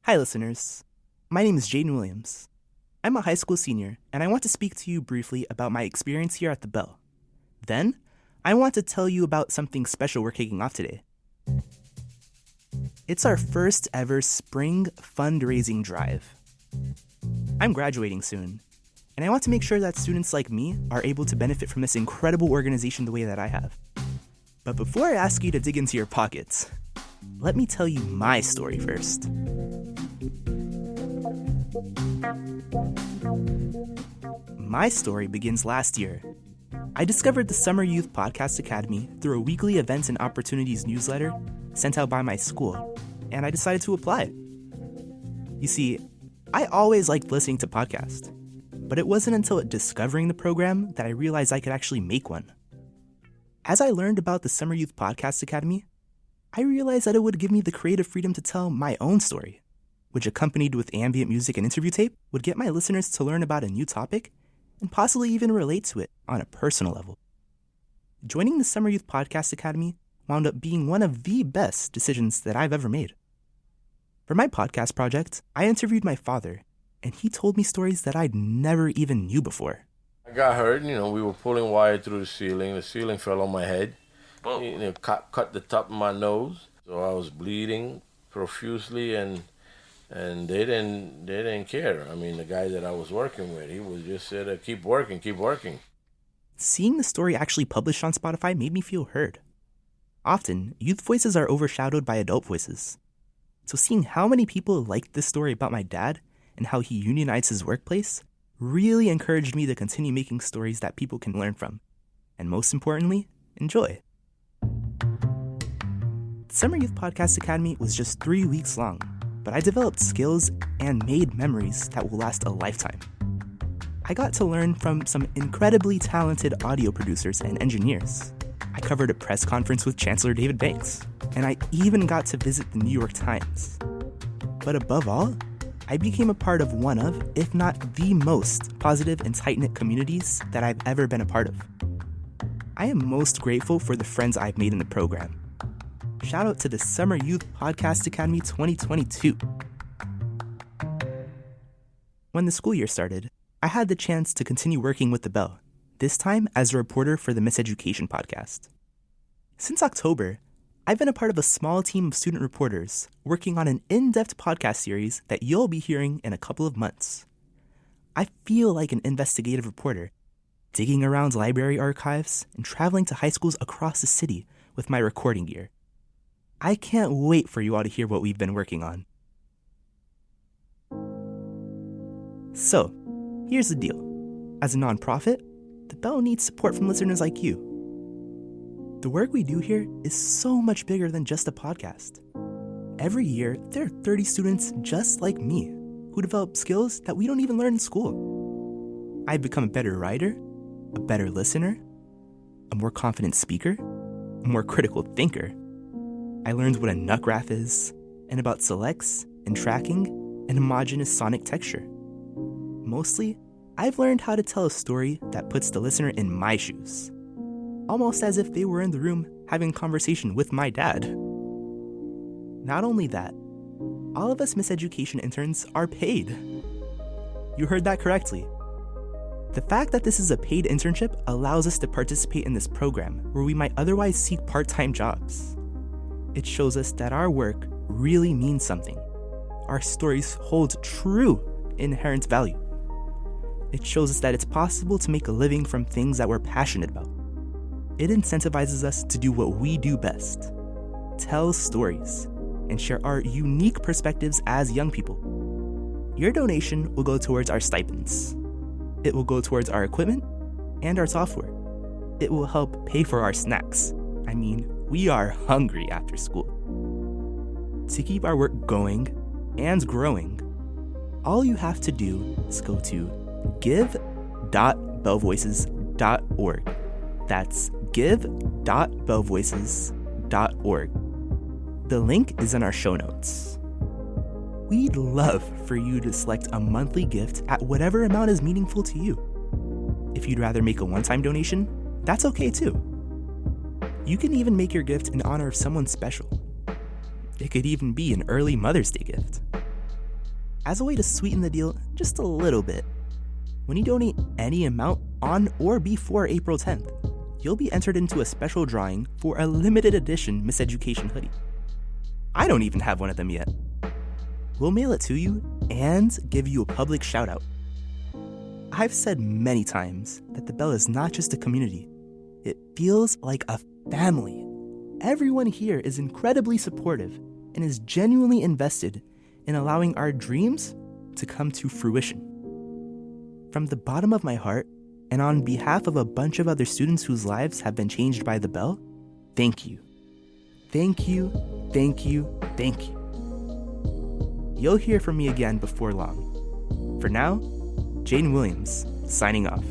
Hi, listeners. My name is Jayden Williams. I'm a high school senior, and I want to speak to you briefly about my experience here at the Bell. Then, I want to tell you about something special we're kicking off today. It's our first ever spring fundraising drive. I'm graduating soon, and I want to make sure that students like me are able to benefit from this incredible organization the way that I have. But before I ask you to dig into your pockets, let me tell you my story first. My story begins last year. I discovered the Summer Youth Podcast Academy through a weekly events and opportunities newsletter sent out by my school, and I decided to apply. You see, I always liked listening to podcasts, but it wasn't until discovering the program that I realized I could actually make one. As I learned about the Summer Youth Podcast Academy, I realized that it would give me the creative freedom to tell my own story, which, accompanied with ambient music and interview tape, would get my listeners to learn about a new topic and possibly even relate to it on a personal level. Joining the Summer Youth Podcast Academy wound up being one of the best decisions that I've ever made. For my podcast project, I interviewed my father, and he told me stories that I'd never even knew before. I got hurt, we were pulling wire through the ceiling fell on my head. Whoa. Cut the top of my nose, so I was bleeding profusely, and they didn't care. The guy that I was working with, he was just said, keep working. Seeing the story actually published on Spotify made me feel heard. Often, youth voices are overshadowed by adult voices. So seeing how many people liked this story about my dad and how he unionized his workplace really encouraged me to continue making stories that people can learn from, and most importantly, enjoy. The Summer Youth Podcast Academy was just 3 weeks long, but I developed skills and made memories that will last a lifetime. I got to learn from some incredibly talented audio producers and engineers. I covered a press conference with Chancellor David Banks, and I even got to visit the New York Times. But above all, I became a part of one of, if not the most positive and tight-knit communities that I've ever been a part of. I am most grateful for the friends I've made in the program. Shout out to the Summer Youth Podcast Academy 2022. When the school year started, I had the chance to continue working with the Bell, this time as a reporter for the Miseducation podcast. Since October, I've been a part of a small team of student reporters working on an in-depth podcast series that you'll be hearing in a couple of months. I feel like an investigative reporter, digging around library archives and traveling to high schools across the city with my recording gear. I can't wait for you all to hear what we've been working on. So, here's the deal. As a nonprofit, the Bell needs support from listeners like you. The work we do here is so much bigger than just a podcast. Every year, there are 30 students just like me who develop skills that we don't even learn in school. I've become a better writer, a better listener, a more confident speaker, a more critical thinker. I learned what a nut graph is, and about selects and tracking and homogeneous sonic texture. Mostly, I've learned how to tell a story that puts the listener in my shoes, almost as if they were in the room having a conversation with my dad. Not only that, all of us Miseducation interns are paid. You heard that correctly. The fact that this is a paid internship allows us to participate in this program where we might otherwise seek part-time jobs. It shows us that our work really means something. Our stories hold true inherent value. It shows us that it's possible to make a living from things that we're passionate about. It incentivizes us to do what we do best, tell stories, and share our unique perspectives as young people. Your donation will go towards our stipends. It will go towards our equipment and our software. It will help pay for our snacks. We are hungry after school. To keep our work going and growing, all you have to do is go to give.bellvoices.org. That's give.bellvoices.org. The link is in our show notes. We'd love for you to select a monthly gift at whatever amount is meaningful to you. If you'd rather make a one-time donation, that's okay too. You can even make your gift in honor of someone special. It could even be an early Mother's Day gift. as a way to sweeten the deal just a little bit, when you donate any amount on or before April 10th, you'll be entered into a special drawing for a limited edition Miseducation hoodie. I don't even have one of them yet. We'll mail it to you and give you a public shout out. I've said many times that the Bell is not just a community. It feels like a family. Everyone here is incredibly supportive and is genuinely invested in allowing our dreams to come to fruition. From the bottom of my heart, and on behalf of a bunch of other students whose lives have been changed by the Bell, thank you. Thank you, thank you, thank you. You'll hear from me again before long. For now, Jayden Williams, signing off.